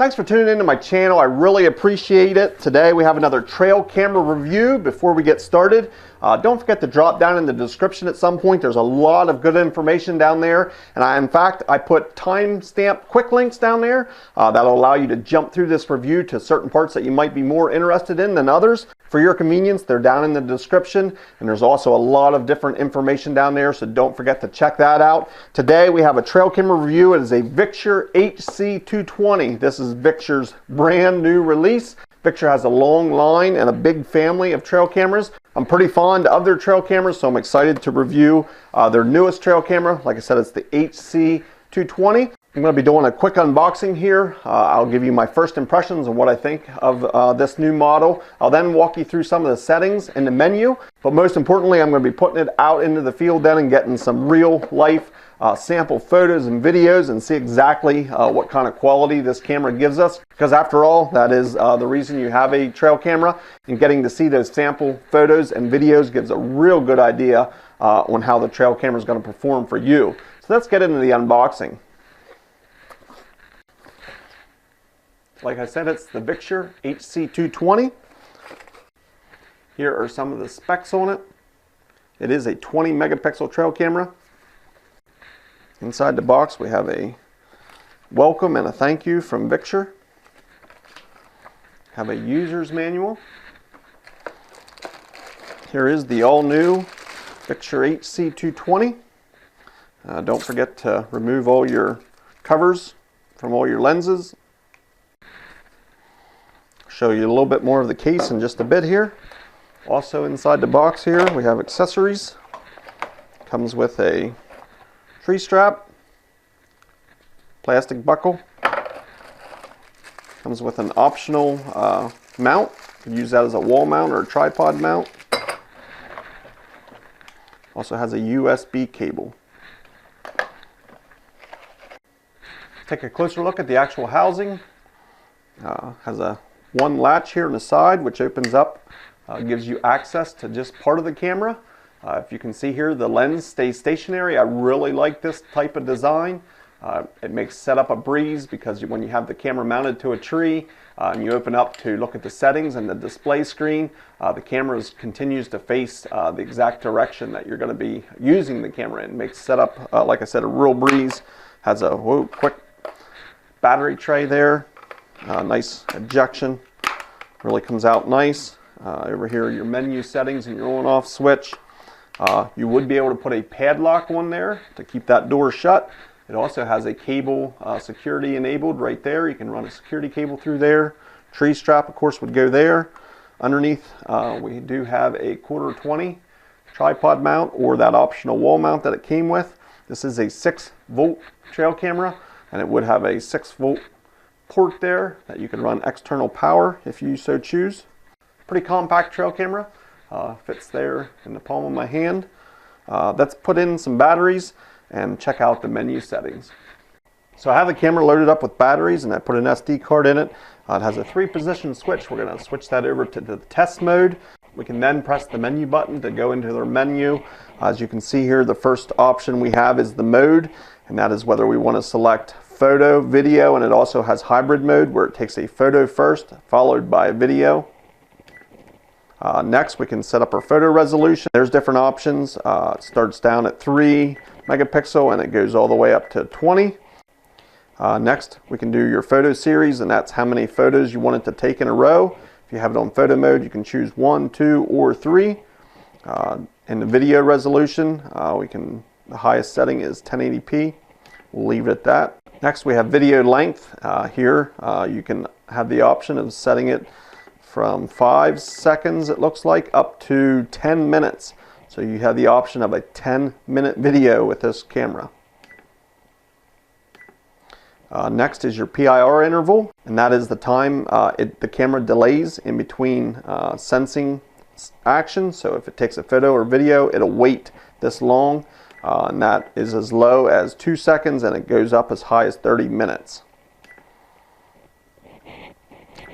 Thanks for tuning into my channel. I really appreciate it. Today we have another trail camera review. Before we get started, don't forget to drop down in the description at some point. There's a lot of good information down there. And in fact, I put timestamp quick links down there that'll allow you to jump through this review to certain parts that you might be more interested in than others. For your convenience, they're down in the description. And there's also a lot of different information down there, so don't forget to check that out. Today we have a trail camera review. It is a Victure HC220. This is Victure's brand new release. Victure has a long line and a big family of trail cameras. I'm pretty fond of their trail cameras, so I'm excited to review their newest trail camera. Like I said, it's the HC220. I'm going to be doing a quick unboxing here. I'll give you my first impressions on what I think of this new model. I'll then walk you through some of the settings and the menu, but most importantly, I'm going to be putting it out into the field then and getting some real life sample photos and videos and see exactly what kind of quality this camera gives us, because after all, that is the reason you have a trail camera, and getting to see those sample photos and videos gives a real good idea on how the trail camera is going to perform for you. So let's get into the unboxing. Like I said, it's the Victure HC220. Here are some of the specs on it. It is a 20 megapixel trail camera. Inside the box we have a welcome and a thank you from Victure. Have a user's manual. Here is the all-new Victure HC220. Don't forget to remove all your covers from all your lenses. Show you a little bit more of the case in just a bit here. Also inside the box here we have accessories. Comes with a tree strap, plastic buckle. Comes with an optional mount. You can use that as a wall mount or a tripod mount. Also has a USB cable. Take a closer look at the actual housing. Has a one latch here on the side which opens up, gives you access to just part of the camera. If you can see here, the lens stays stationary. I really like this type of design. It makes setup a breeze, because when you have the camera mounted to a tree and you open up to look at the settings and the display screen, the camera continues to face the exact direction that you're going to be using the camera in. It makes setup, like I said, a real breeze. Has a quick battery tray there. Nice ejection, really comes out nice. Over here are your menu settings and your on off switch. You would be able to put a padlock on there to keep that door shut. It also has a cable security enabled right there. You can run a security cable through there. Tree strap of course would go there. Underneath we do have a 1/4-20 tripod mount, or that optional wall mount that it came with. This is a 6-volt trail camera, and it would have a 6-volt port there that you can run external power if you so choose. Pretty compact trail camera. Fits there in the palm of my hand. Let's put in some batteries and check out the menu settings. So I have the camera loaded up with batteries, and I put an SD card in it. It has a 3-position switch. We're going to switch that over to the test mode. We can then press the menu button to go into their menu. As you can see here, the first option we have is the mode, and that is whether we want to select photo, video, and it also has hybrid mode where it takes a photo first followed by a video. Next we can set up our photo resolution. There's different options. It starts down at 3 megapixel and it goes all the way up to 20. Next we can do your photo series, and that's how many photos you want it to take in a row. If you have it on photo mode, you can choose 1, 2, or 3. In the video resolution, the highest setting is 1080p. We'll leave it at that. Next we have video length. Here you can have the option of setting it from 5 seconds, it looks like, up to 10 minutes. So you have the option of a 10-minute video with this camera. Next is your PIR interval, and that is the time the camera delays in between sensing action. So if it takes a photo or video, it'll wait this long. And that is as low as 2 seconds, and it goes up as high as 30 minutes.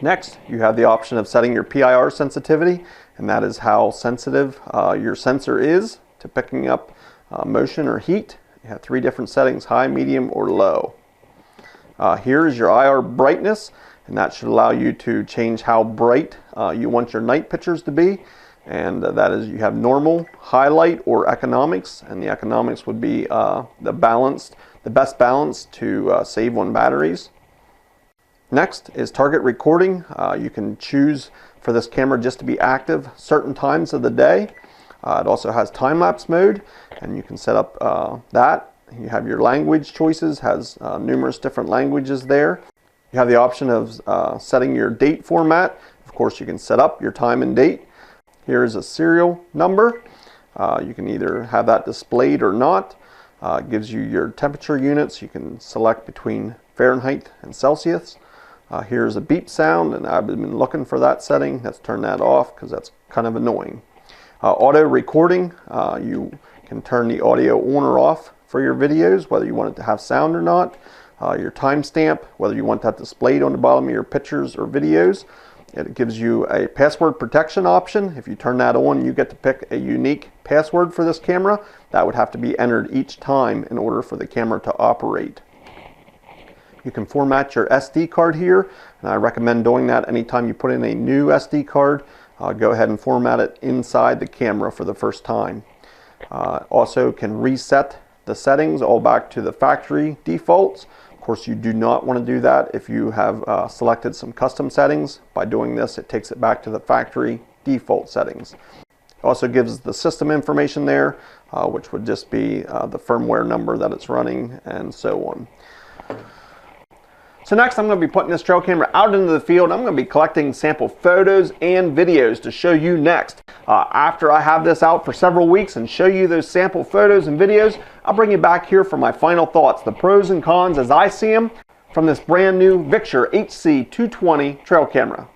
Next, you have the option of setting your PIR sensitivity, and that is how sensitive your sensor is to picking up motion or heat. You have 3 different settings: high, medium, or low. Here is your IR brightness, and that should allow you to change how bright you want your night pictures to be. And that is, you have normal, highlight, or economics, and the economics would be the best balance to save on batteries. Next is target recording. You can choose for this camera just to be active certain times of the day. It also has time-lapse mode, and you can set up that. You have your language choices, has numerous different languages there. You have the option of setting your date format. Of course, you can set up your time and date. Here is a serial number. You can either have that displayed or not. It gives you your temperature units. You can select between Fahrenheit and Celsius. Here's a beep sound, and I've been looking for that setting. Let's turn that off because that's kind of annoying. Auto recording, you can turn the audio on or off for your videos, whether you want it to have sound or not. Your timestamp, whether you want that displayed on the bottom of your pictures or videos. It gives you a password protection option. If you turn that on, you get to pick a unique password for this camera. That would have to be entered each time in order for the camera to operate. You can format your SD card here, and I recommend doing that anytime you put in a new SD card. Go ahead and format it inside the camera for the first time. Also can reset the settings all back to the factory defaults. Of course, you do not want to do that if you have selected some custom settings. By doing this, it takes it back to the factory default settings. It also gives the system information there, which would just be the firmware number that it's running and so on. So next, I'm going to be putting this trail camera out into the field. I'm going to be collecting sample photos and videos to show you next. After I have this out for several weeks and show you those sample photos and videos, I'll bring you back here for my final thoughts, the pros and cons as I see them from this brand new Victure HC220 trail camera.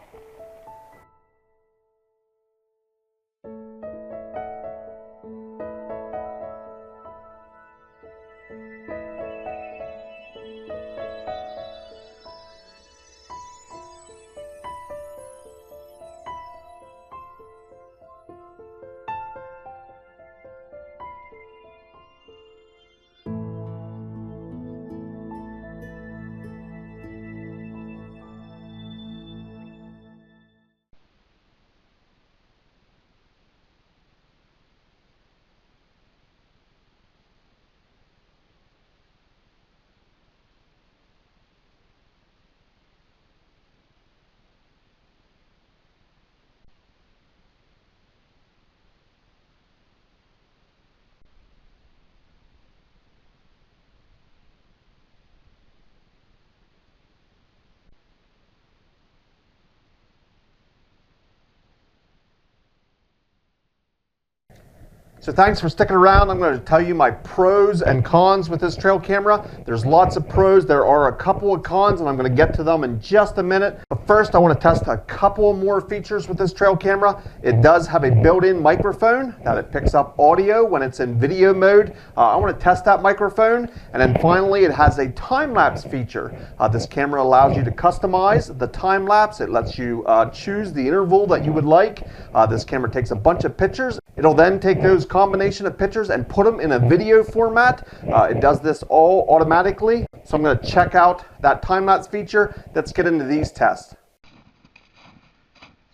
So thanks for sticking around. I'm going to tell you my pros and cons with this trail camera. There's lots of pros. There are a couple of cons, and I'm going to get to them in just a minute. But first, I want to test a couple more features with this trail camera. It does have a built-in microphone that it picks up audio when it's in video mode. I want to test that microphone. And then finally, it has a time-lapse feature. This camera allows you to customize the time-lapse. It lets you choose the interval that you would like. This camera takes a bunch of pictures. It'll then take those combination of pictures and put them in a video format. It does this all automatically. So I'm going to check out that time-lapse feature. Let's get into these tests.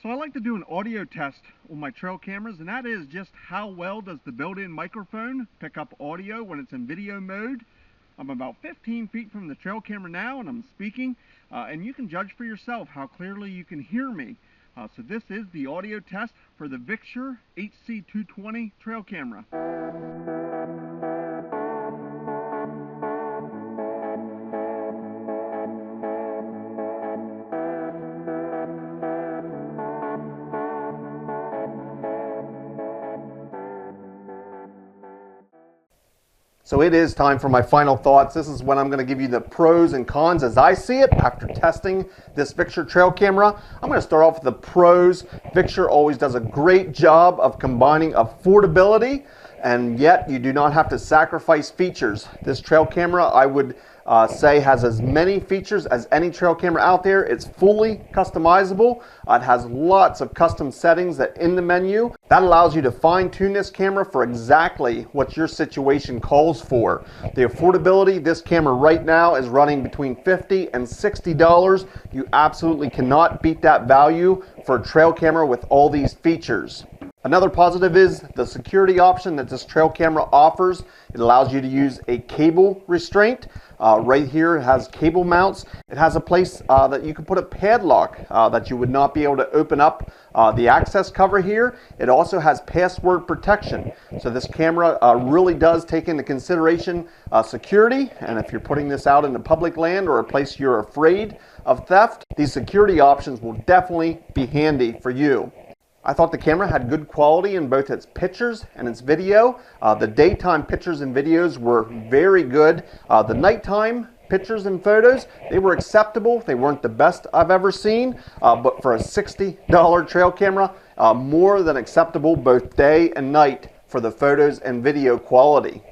So I like to do an audio test on my trail cameras, and that is just how well does the built-in microphone pick up audio when it's in video mode. I'm about 15 feet from the trail camera now, and I'm speaking, and you can judge for yourself how clearly you can hear me. So this is the audio test for the Victure HC220 trail camera. So it is time for my final thoughts. This is when I'm going to give you the pros and cons as I see it after testing this Victure trail camera. I'm going to start off with the pros. Victure always does a great job of combining affordability, and yet you do not have to sacrifice features. This trail camera, I would say has as many features as any trail camera out there. It's fully customizable. It has lots of custom settings that in the menu that allows you to fine-tune this camera for exactly what your situation calls for. The affordability, this camera right now is running between $50 and $60. You absolutely cannot beat that value for a trail camera with all these features. Another positive is the security option that this trail camera offers. It allows you to use a cable restraint. Right here it has cable mounts. It has a place that you can put a padlock that you would not be able to open up the access cover here. It also has password protection. So this camera really does take into consideration security, and if you're putting this out into public land or a place you're afraid of theft, these security options will definitely be handy for you. I thought the camera had good quality in both its pictures and its video. The daytime pictures and videos were very good. The nighttime pictures and photos, they were acceptable. They weren't the best I've ever seen, but for a $60 trail camera, more than acceptable both day and night for the photos and video quality.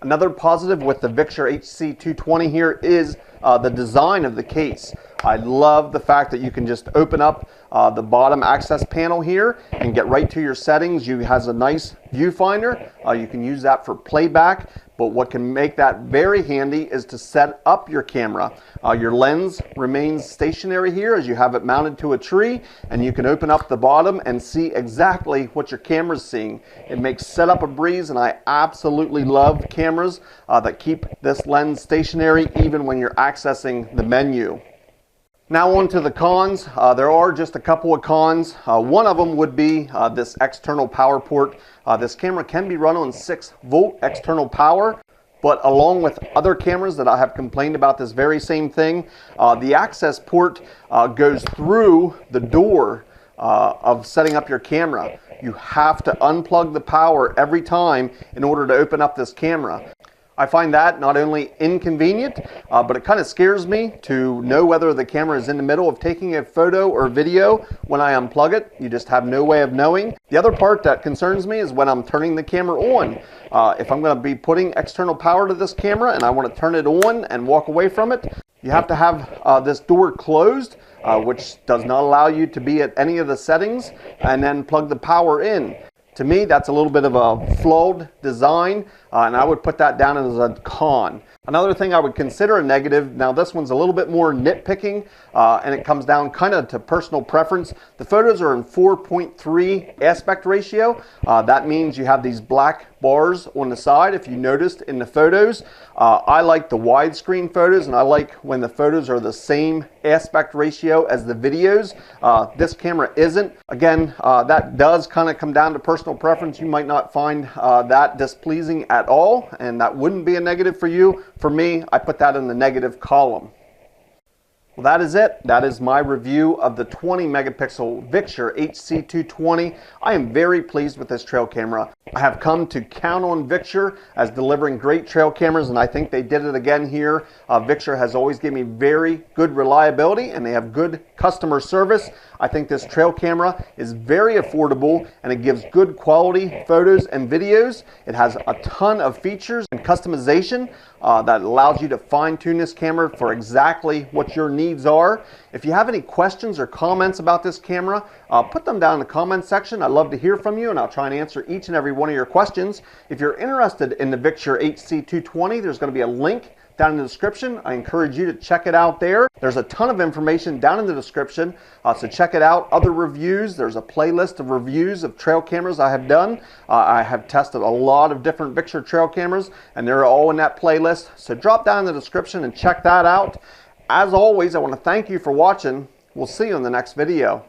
Another positive with the Victure HC220 here is the design of the case. I love the fact that you can just open up the bottom access panel here and get right to your settings. You has a nice viewfinder. You can use that for playback, but what can make that very handy is to set up your camera. Your lens remains stationary here as you have it mounted to a tree, and you can open up the bottom and see exactly what your camera's seeing. It makes setup a breeze, and I absolutely love cameras that keep this lens stationary even when you're accessing the menu. Now on to the cons. There are just a couple of cons. One of them would be this external power port. This camera can be run on 6-volt external power, but along with other cameras that I have complained about this very same thing, the access port goes through the door of setting up your camera. You have to unplug the power every time in order to open up this camera. I find that not only inconvenient, but it kind of scares me to know whether the camera is in the middle of taking a photo or video when I unplug it. You just have no way of knowing. The other part that concerns me is when I'm turning the camera on. If I'm going to be putting external power to this camera and I want to turn it on and walk away from it, you have to have this door closed, which does not allow you to be at any of the settings, and then plug the power in. To me, that's a little bit of a flawed design, and I would put that down as a con. Another thing I would consider a negative, now this one's a little bit more nitpicking, and it comes down kind of to personal preference. The photos are in 4.3 aspect ratio. That means you have these black bars on the side. If you noticed in the photos, I like the widescreen photos, and I like when the photos are the same aspect ratio as the videos. This camera isn't. Again, that does kind of come down to personal preference. You might not find that displeasing at all, and that wouldn't be a negative for you. For me, I put that in the negative column. Well, that is it. That is my review of the 20 megapixel Victure HC220. I am very pleased with this trail camera. I have come to count on Victure as delivering great trail cameras, and I think they did it again here. Victure has always given me very good reliability, and they have good customer service. I think this trail camera is very affordable, and it gives good quality photos and videos. It has a ton of features and customization that allows you to fine-tune this camera for exactly what your needs are. If you have any questions or comments about this camera, put them down in the comment section. I'd love to hear from you, and I'll try and answer each and every one of your questions. If you're interested in the Victure HC220, there's going to be a link down in the description. I encourage you to check it out there. There's a ton of information down in the description, so check it out. Other reviews, there's a playlist of reviews of trail cameras I have done. I have tested a lot of different Victure trail cameras, and they're all in that playlist, so drop down in the description and check that out. As always, I want to thank you for watching. We'll see you in the next video.